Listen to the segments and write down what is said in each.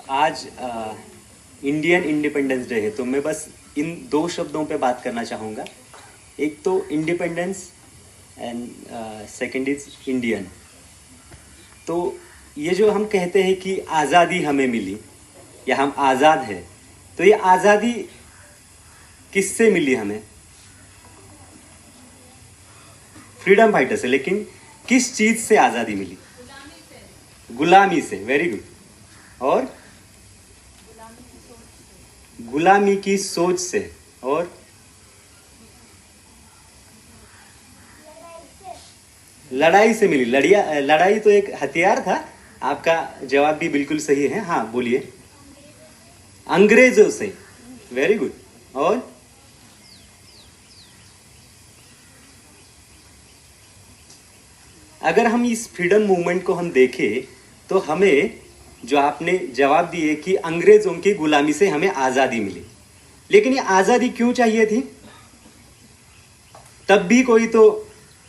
आज Indian independence day है, तो मैं बस इन दो शब्दों पे बात करना चाहूँगा। एक तो independence and second is Indian. तो ये जो हम कहते हैं कि आज़ादी हमें मिली या हम आज़ाद हैं, तो ये आज़ादी किससे मिली हमें? फ्रीडम फाइटर से। लेकिन किस चीज़ से आज़ादी मिली? गुलामी से। Very good. और गुलामी की सोच से। और लड़ाई से मिली। लड़ाई तो एक हथियार था। आपका जवाब भी बिल्कुल सही है। हाँ बोलिए। अंग्रेजों से। Very good. और अगर हम इस फ्रीडम मूवमेंट को हम देखें तो हमें जो आपने जवाब दिए कि अंग्रेजों की गुलामी से हमें आज़ादी मिली, लेकिन ये आज़ादी क्यों चाहिए थी? तब भी कोई तो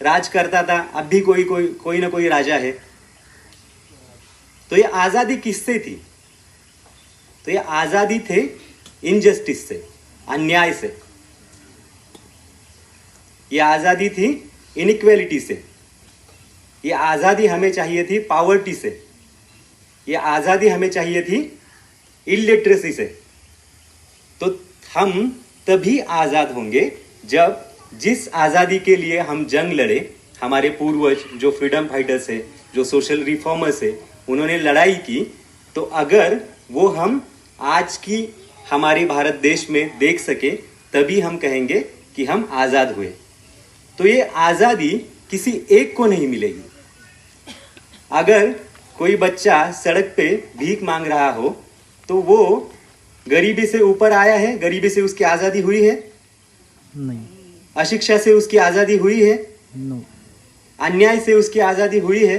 राज करता था, अब भी कोई ना कोई राजा है। तो ये आज़ादी किससे थी? तो ये आज़ादी थे इनजस्टिस से, अन्याय से। ये आज़ादी थी इनइक्वेलिटी से। ये आज़ादी हमें चाहिए थी पॉवर्टी से। ये आज़ादी हमें चाहिए थी इलिटरेसी से। तो हम तभी आज़ाद होंगे जब जिस आज़ादी के लिए हम जंग लड़े, हमारे पूर्वज जो फ्रीडम फाइटर्स है, जो सोशल रिफॉर्मर्स है, उन्होंने लड़ाई की, तो अगर वो हम आज की हमारे भारत देश में देख सके, तभी हम कहेंगे कि हम आज़ाद हुए। तो ये आज़ादी किसी एक को नहीं मिलेगी। अगर कोई बच्चा सड़क पे भीख मांग रहा हो तो वो गरीबी से ऊपर आया है? गरीबी से उसकी आज़ादी हुई है? नहीं। अशिक्षा से उसकी आज़ादी हुई है? नो। अन्याय से उसकी आज़ादी हुई है?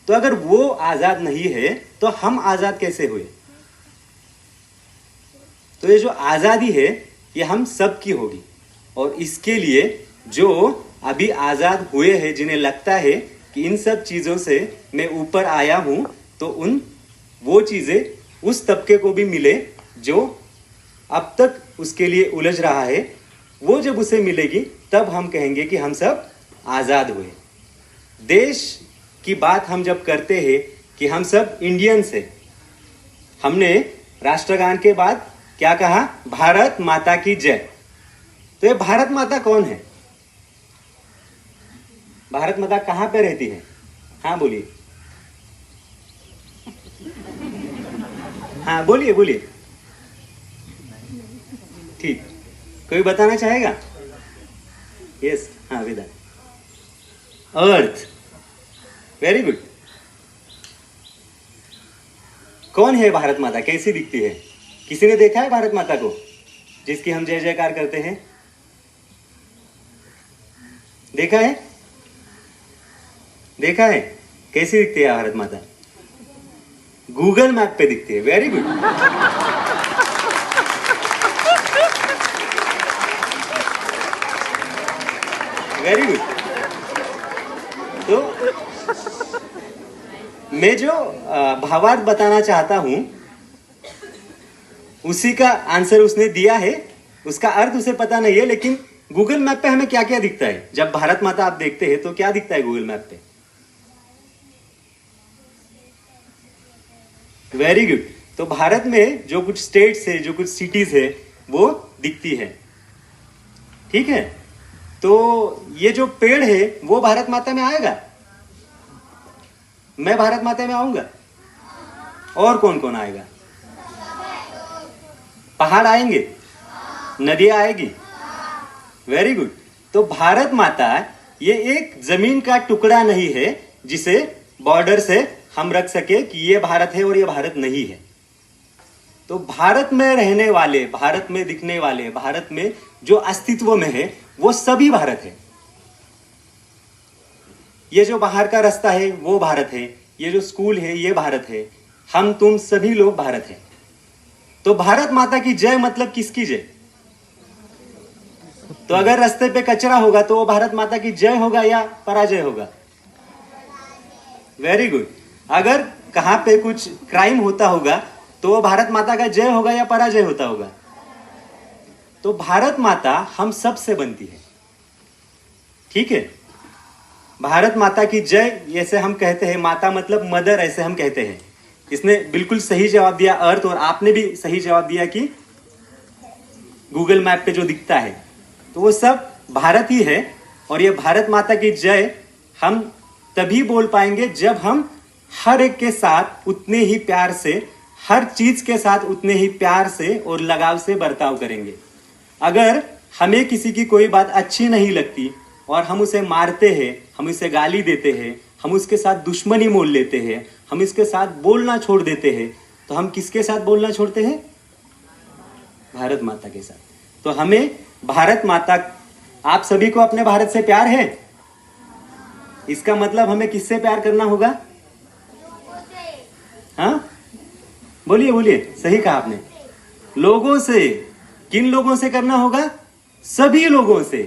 तो अगर वो आज़ाद नहीं है तो हम आज़ाद कैसे हुए? तो ये जो आज़ादी है ये हम सब की होगी। और इसके लिए जो अभी आज़ाद हुए हैं, जिन्हें लगता है कि इन सब चीज़ों से मैं ऊपर आया हूं, तो वो चीज़ें उस तबके को भी मिले जो अब तक उसके लिए उलझ रहा है। वो जब उसे मिलेगी तब हम कहेंगे कि हम सब आज़ाद हुए। देश की बात हम जब करते हैं कि हम सब इंडियंस हैं, हमने राष्ट्रगान के बाद क्या कहा? भारत माता की जय। तो ये भारत माता कौन है? भारत माता कहां पे रहती है? हाँ बोलिए। हाँ बोलिए बोलिए। ठीक, कोई बताना चाहेगा? यस, हाँ विदा। अर्थ। Very good. कौन है भारत माता? कैसी दिखती है? किसी ने देखा है भारत माता को जिसकी हम जय जयकार करते हैं? देखा है? देखा है? कैसी दिखती है भारत माता? गूगल मैप पे दिखती है। Very good. Very good. तो मैं जो भावार्थ बताना चाहता हूं उसी का आंसर उसने दिया है। उसका अर्थ उसे पता नहीं है, लेकिन गूगल मैप पे हमें क्या क्या दिखता है? जब भारत माता आप देखते हैं तो क्या दिखता है गूगल मैप पे? Very good. तो भारत में जो कुछ स्टेट्स है, जो कुछ सिटीज है, वो दिखती है। ठीक है। तो ये जो पेड़ है वो भारत माता में आएगा? मैं भारत माता में आऊंगा? और कौन कौन आएगा? पहाड़ आएंगे? नदियां आएगी? Very good. तो भारत माता ये एक जमीन का टुकड़ा नहीं है जिसे बॉर्डर से हम रख सके कि ये भारत है और ये भारत नहीं है। तो भारत में रहने वाले, भारत में दिखने वाले, भारत में जो अस्तित्व में है, वो सभी भारत है। ये जो बाहर का रास्ता है वो भारत है, ये जो स्कूल है ये भारत है, हम तुम सभी लोग भारत हैं। तो भारत माता की जय मतलब किसकी जय? तो अगर रास्ते पे कचरा होगा तो वो भारत माता की जय होगा या पराजय होगा? Very good. अगर कहां पे कुछ क्राइम होता होगा तो वो भारत माता का जय होगा या पराजय होता होगा? तो भारत माता हम सब से बनती है, ठीक है। भारत माता की जय जैसे हम कहते हैं, माता मतलब मदर ऐसे हम कहते हैं। इसने बिल्कुल सही जवाब दिया अर्थ, और आपने भी सही जवाब दिया कि गूगल मैप पे जो दिखता है तो वो सब भारत ही है। और ये भारत माता की जय हम तभी बोल पाएंगे जब हम हर एक के साथ उतने ही प्यार से, हर चीज के साथ उतने ही प्यार से और लगाव से बर्ताव करेंगे। अगर हमें किसी की कोई बात अच्छी नहीं लगती और हम उसे मारते हैं, हम उसे गाली देते हैं, हम उसके साथ दुश्मनी मोल लेते हैं, हम इसके साथ बोलना छोड़ देते हैं, तो हम किसके साथ बोलना छोड़ते हैं? भारत माता के साथ। तो हमें भारत माता, आप सभी को अपने भारत से प्यार है? इसका मतलब हमें किससे प्यार करना होगा? हाँ, बोलिए बोलिए, सही कहा आपने, लोगों से। किन लोगों से करना होगा? सभी लोगों से,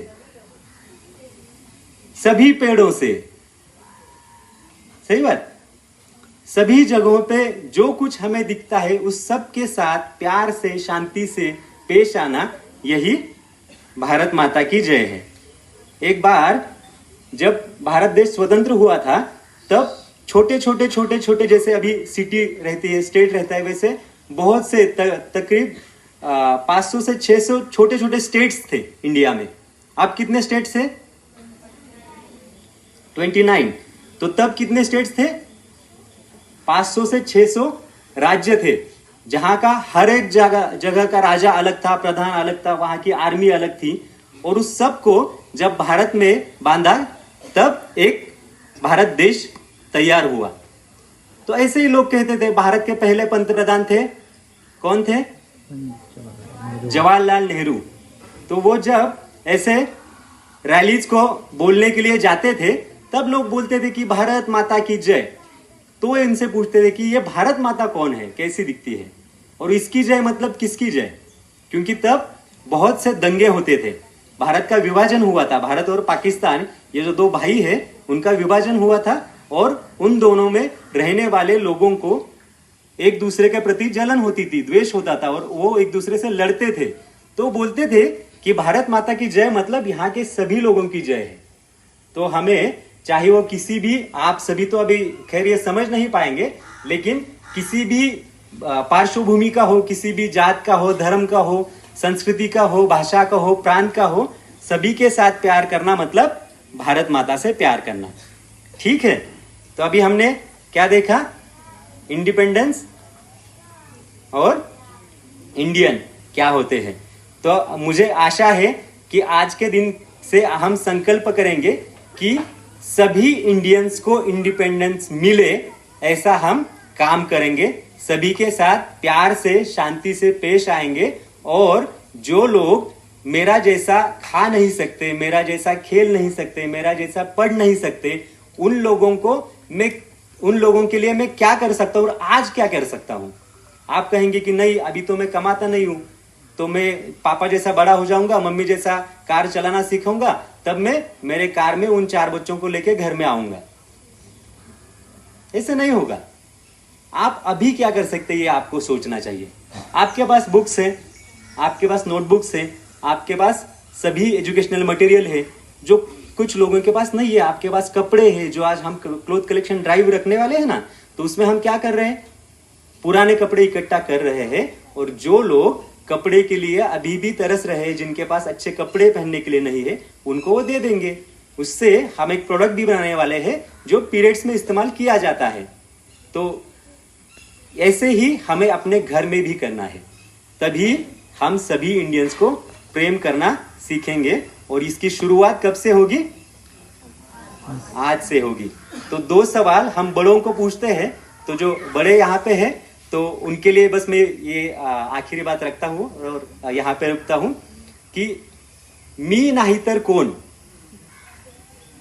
सभी पेड़ों से, सही बात। सभी जगहों पे जो कुछ हमें दिखता है उस सब के साथ प्यार से, शांति से पेश आना, यही भारत माता की जय है। एक बार जब भारत देश स्वतंत्र हुआ था तब छोटे छोटे छोटे छोटे, जैसे अभी सिटी रहती है, स्टेट रहता है, वैसे बहुत से तकरीब 500 से 600 छोटे छोटे स्टेट्स थे इंडिया में। अब कितने स्टेट्स थे? 29। तो तब कितने स्टेट्स थे? 500 से 600 राज्य थे, जहां का हर एक जगह का राजा अलग था, प्रधान अलग था, वहां की आर्मी अलग थी। और उस सब को जब भारत में बांधा तब एक भारत देश तैयार हुआ। तो ऐसे ही लोग कहते थे। भारत के पहले पंतप्रधान थे, कौन थे? जवाहरलाल नेहरू। तो वो जब ऐसे रैलीज को बोलने के लिए जाते थे तब लोग बोलते थे कि भारत माता की जय। तो इनसे पूछते थे कि ये भारत माता कौन है, कैसी दिखती है, और इसकी जय मतलब किसकी जय? क्योंकि तब बहुत से दंगे होते थे, भारत का विभाजन हुआ था। भारत और पाकिस्तान, ये जो दो भाई है, उनका विभाजन हुआ था और उन दोनों में रहने वाले लोगों को एक दूसरे के प्रति जलन होती थी, द्वेष होता था, और वो एक दूसरे से लड़ते थे। तो बोलते थे कि भारत माता की जय मतलब यहाँ के सभी लोगों की जय है। तो हमें, चाहे वो किसी भी, आप सभी तो अभी खैर ये समझ नहीं पाएंगे, लेकिन किसी भी पार्श्वभूमि का हो, किसी भी जात का हो, धर्म का हो, संस्कृति का हो, भाषा का हो, प्रांत का हो, सभी के साथ प्यार करना मतलब भारत माता से प्यार करना, ठीक है। तो अभी हमने क्या देखा? इंडिपेंडेंस और इंडियन क्या होते हैं। तो मुझे आशा है कि आज के दिन से हम संकल्प करेंगे कि सभी इंडियंस को इंडिपेंडेंस मिले, ऐसा हम काम करेंगे, सभी के साथ प्यार से, शांति से पेश आएंगे। और जो लोग मेरा जैसा खा नहीं सकते, मेरा जैसा खेल नहीं सकते, मेरा जैसा पढ़ नहीं सकते, उन लोगों के लिए मैं क्या कर सकता हूँ और आज क्या कर सकता हूँ। आप कहेंगे कि नहीं, अभी तो मैं कमाता नहीं हूं, तो मैं पापा जैसा बड़ा हो जाऊंगा, मम्मी जैसा कार चलाना सीखूंगा, तब मैं मेरे कार में उन 4 बच्चों को लेके घर में आऊंगा। ऐसे नहीं होगा। आप अभी क्या कर सकते हैं ये आपको सोचना चाहिए। आपके पास बुक्स है, आपके पास नोटबुक्स है, आपके पास सभी एजुकेशनल मटेरियल है, जो कुछ लोगों के पास नहीं है। आपके पास कपड़े हैं, जो आज हम क्लोथ कलेक्शन ड्राइव रखने वाले हैं ना, तो उसमें हम क्या कर रहे हैं? पुराने कपड़े इकट्ठा कर रहे हैं। और जो लोग कपड़े के लिए अभी भी तरस रहे हैं, जिनके पास अच्छे कपड़े पहनने के लिए नहीं है, उनको वो दे देंगे। उससे हम एक प्रोडक्ट भी बनाने वाले हैं जो पीरियड्स में इस्तेमाल किया जाता है। तो ऐसे ही हमें अपने घर में भी करना है, तभी हम सभी इंडियंस को प्रेम करना सीखेंगे। और इसकी शुरुआत कब से होगी? आज से होगी। तो 2 सवाल हम बड़ों को पूछते हैं। तो जो बड़े यहाँ पे हैं, तो उनके लिए बस मैं ये आखिरी बात रखता हूँ और यहाँ पे रुकता हूँ कि मी नाही तर कोण,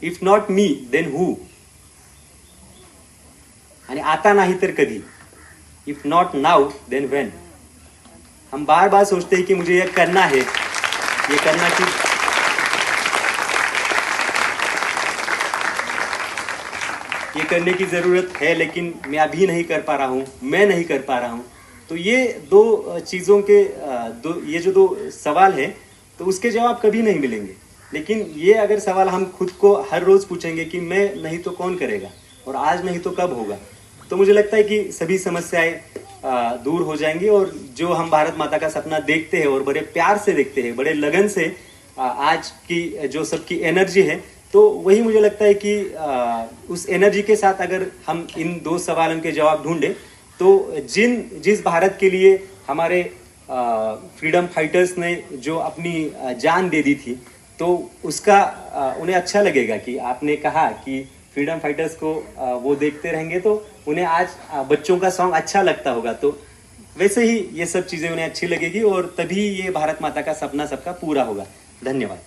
if not me then who, आणि आता नाही तर कधी, if not now then when. हम बार बार सोचते हैं कि मुझे ये करना है, ये करना कि ये करने की जरूरत है, लेकिन मैं अभी नहीं कर पा रहा हूं, मैं नहीं कर पा रहा हूं। तो ये दो चीज़ों के ये जो दो सवाल है तो उसके जवाब कभी नहीं मिलेंगे। लेकिन ये अगर सवाल हम खुद को हर रोज़ पूछेंगे कि मैं नहीं तो कौन करेगा और आज नहीं तो कब होगा, तो मुझे लगता है कि सभी समस्याएं दूर हो जाएंगी। और जो हम भारत माता का सपना देखते हैं और बड़े प्यार से देखते हैं, बड़े लगन से आज की जो सबकी एनर्जी है, तो वही मुझे लगता है कि उस एनर्जी के साथ अगर हम इन दो सवालों के जवाब ढूंढें तो जिस भारत के लिए हमारे फ्रीडम फाइटर्स ने जो अपनी जान दे दी थी, तो उसका उन्हें अच्छा लगेगा कि आपने कहा कि फ्रीडम फाइटर्स को वो देखते रहेंगे तो उन्हें आज बच्चों का सॉन्ग अच्छा लगता होगा। तो वैसे ही ये सब चीज़ें उन्हें अच्छी लगेगी और तभी ये भारत माता का सपना सबका पूरा होगा। धन्यवाद।